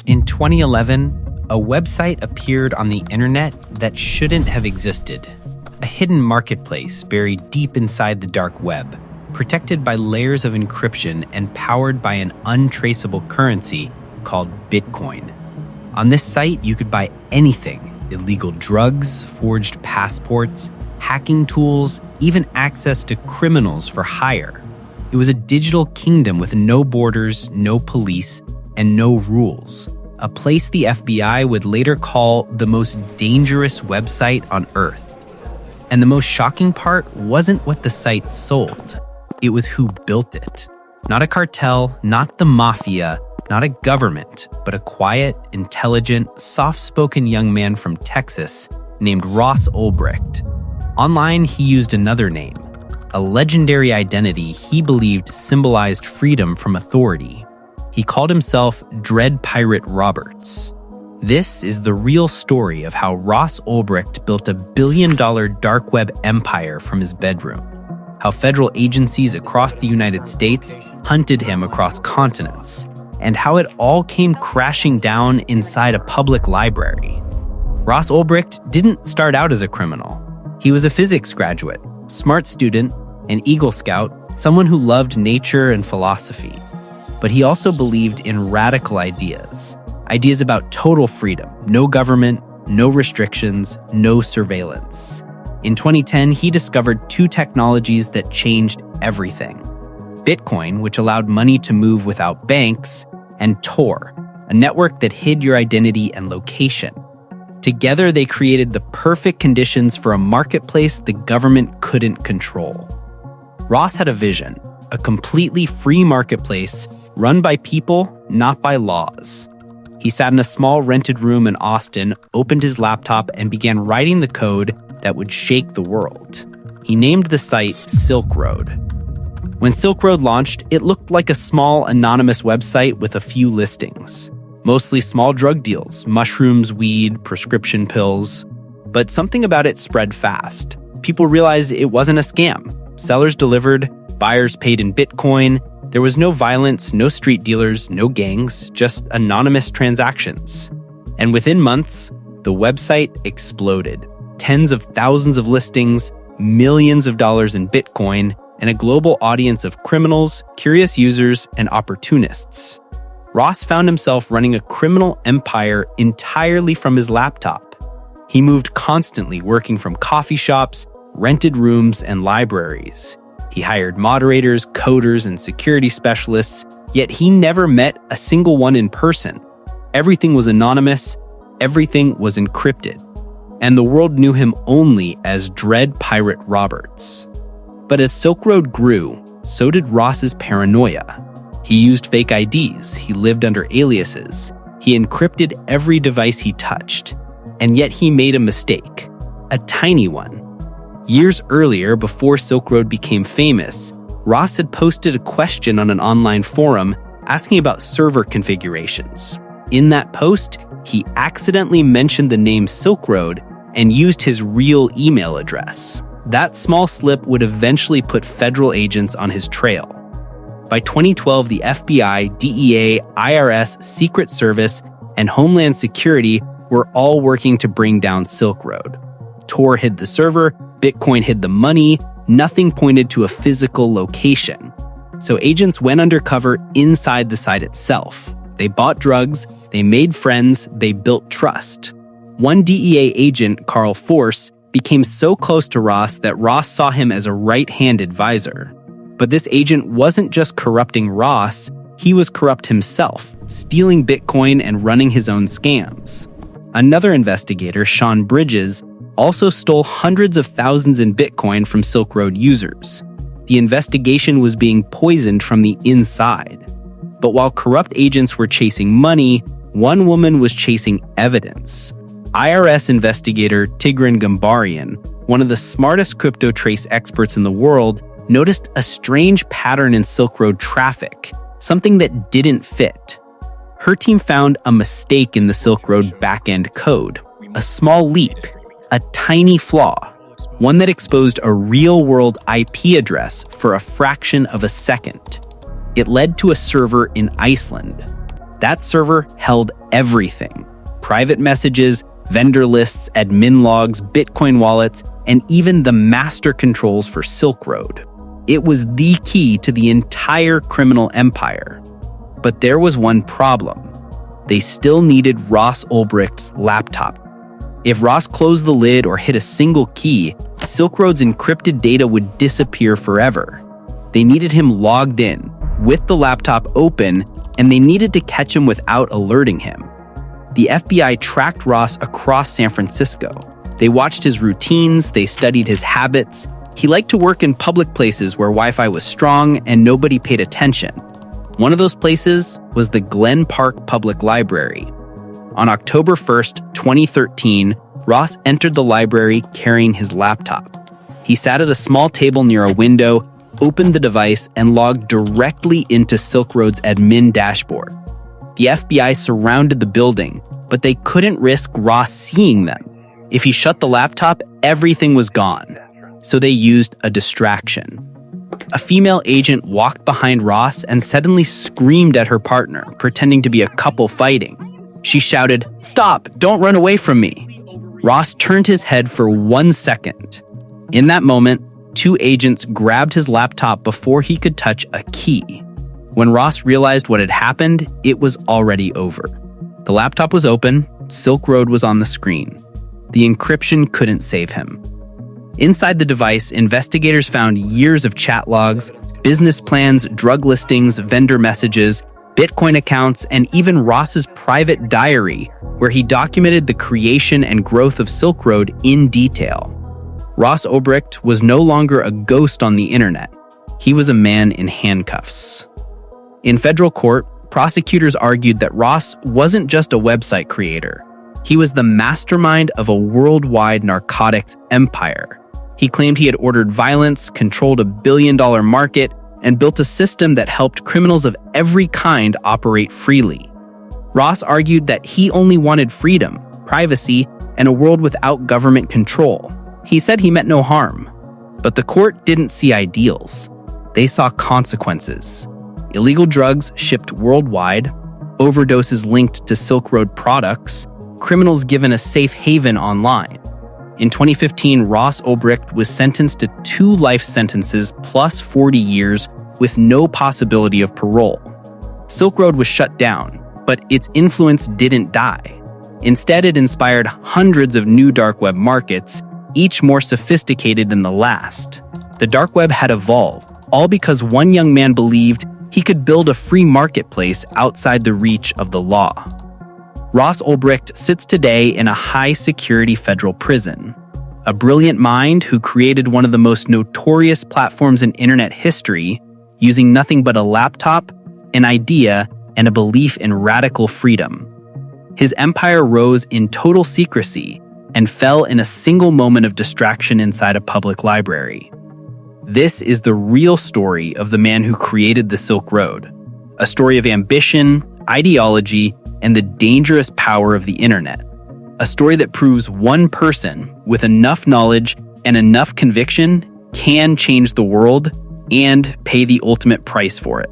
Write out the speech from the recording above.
In 2011, a website appeared on the internet that shouldn't have existed. A hidden marketplace buried deep inside the dark web, protected by layers of encryption and powered by an untraceable currency called Bitcoin. On this site, you could buy anything: illegal drugs, forged passports, hacking tools, even access to criminals for hire. It was a digital kingdom with no borders, no police, and no rules. A place the FBI would later call the most dangerous website on Earth. And the most shocking part wasn't what the site sold. It was who built it. Not a cartel, not the mafia, not a government, but a quiet, intelligent, soft-spoken young man from Texas named Ross Ulbricht. Online, he used another name, a legendary identity he believed symbolized freedom from authority. He called himself Dread Pirate Roberts. This is the real story of how Ross Ulbricht built a billion-dollar dark web empire from his bedroom, how federal agencies across the United States hunted him across continents, and how it all came crashing down inside a public library. Ross Ulbricht didn't start out as a criminal. He was a physics graduate, smart student, an Eagle Scout, someone who loved nature and philosophy. But he also believed in radical ideas about total freedom, no government, no restrictions, no surveillance. In 2010, he discovered two technologies that changed everything: Bitcoin, which allowed money to move without banks, and Tor, a network that hid your identity and location. Together, they created the perfect conditions for a marketplace the government couldn't control. Ross had a vision, a completely free marketplace run by people, not by laws. He sat in a small rented room in Austin, opened his laptop, and began writing the code that would shake the world. He named the site Silk Road. When Silk Road launched, it looked like a small, anonymous website with a few listings. Mostly small drug deals, mushrooms, weed, prescription pills. But something about it spread fast. People realized it wasn't a scam. Sellers delivered, buyers paid in Bitcoin. There was no violence, no street dealers, no gangs, just anonymous transactions. And within months, the website exploded. Tens of thousands of listings, millions of dollars in Bitcoin, and a global audience of criminals, curious users, and opportunists. Ross found himself running a criminal empire entirely from his laptop. He moved constantly, working from coffee shops, rented rooms, and libraries. He hired moderators, coders, and security specialists, yet he never met a single one in person. Everything was anonymous, everything was encrypted, and the world knew him only as Dread Pirate Roberts. But as Silk Road grew, so did Ross's paranoia. He used fake IDs, he lived under aliases, he encrypted every device he touched, and yet he made a mistake, a tiny one. Years earlier, before Silk Road became famous, Ross had posted a question on an online forum asking about server configurations. In that post, he accidentally mentioned the name Silk Road and used his real email address. That small slip would eventually put federal agents on his trail. By 2012, the FBI, DEA, IRS, Secret Service, and Homeland Security were all working to bring down Silk Road. Tor hid the server, Bitcoin hid the money, nothing pointed to a physical location. So agents went undercover inside the site itself. They bought drugs, they made friends, they built trust. One DEA agent, Carl Force, became so close to Ross that Ross saw him as a right-hand advisor. But this agent wasn't just corrupting Ross, he was corrupt himself, stealing Bitcoin and running his own scams. Another investigator, Sean Bridges, also stole hundreds of thousands in Bitcoin from Silk Road users. The investigation was being poisoned from the inside. But while corrupt agents were chasing money, one woman was chasing evidence. IRS investigator Tigran Gambarian, one of the smartest crypto trace experts in the world, noticed a strange pattern in Silk Road traffic, something that didn't fit. Her team found a mistake in the Silk Road backend code, a small leap, a tiny flaw, one that exposed a real-world IP address for a fraction of a second. It led to a server in Iceland. That server held everything: private messages, vendor lists, admin logs, Bitcoin wallets, and even the master controls for Silk Road. It was the key to the entire criminal empire. But there was one problem. They still needed Ross Ulbricht's laptop. If Ross closed the lid or hit a single key, Silk Road's encrypted data would disappear forever. They needed him logged in, with the laptop open, and they needed to catch him without alerting him. The FBI tracked Ross across San Francisco. They watched his routines, they studied his habits. He liked to work in public places where Wi-Fi was strong and nobody paid attention. One of those places was the Glen Park Public Library. On October 1st, 2013, Ross entered the library carrying his laptop. He sat at a small table near a window, opened the device, and logged directly into Silk Road's admin dashboard. The FBI surrounded the building, but they couldn't risk Ross seeing them. If he shut the laptop, everything was gone. So they used a distraction. A female agent walked behind Ross and suddenly screamed at her partner, pretending to be a couple fighting. She shouted, "Stop! Don't run away from me!" Ross turned his head for 1 second. In that moment, 2 agents grabbed his laptop before he could touch a key. When Ross realized what had happened, it was already over. The laptop was open, Silk Road was on the screen. The encryption couldn't save him. Inside the device, investigators found years of chat logs, business plans, drug listings, vendor messages, Bitcoin accounts, and even Ross's private diary, where he documented the creation and growth of Silk Road in detail. Ross Ulbricht was no longer a ghost on the internet. He was a man in handcuffs. In federal court, prosecutors argued that Ross wasn't just a website creator. He was the mastermind of a worldwide narcotics empire. He claimed he had ordered violence, controlled $1 billion market, and built a system that helped criminals of every kind operate freely. Ross argued that he only wanted freedom, privacy, and a world without government control. He said he meant no harm. But the court didn't see ideals. They saw consequences. Illegal drugs shipped worldwide, overdoses linked to Silk Road products, criminals given a safe haven online. In 2015, Ross Ulbricht was sentenced to 2 life sentences plus 40 years with no possibility of parole. Silk Road was shut down, but its influence didn't die. Instead, it inspired hundreds of new dark web markets, each more sophisticated than the last. The dark web had evolved, all because one young man believed he could build a free marketplace outside the reach of the law. Ross Ulbricht sits today in a high-security federal prison. A brilliant mind who created one of the most notorious platforms in internet history, using nothing but a laptop, an idea, and a belief in radical freedom. His empire rose in total secrecy and fell in a single moment of distraction inside a public library. This is the real story of the man who created the Silk Road, a story of ambition, ideology, and the dangerous power of the internet. A story that proves one person with enough knowledge and enough conviction can change the world and pay the ultimate price for it.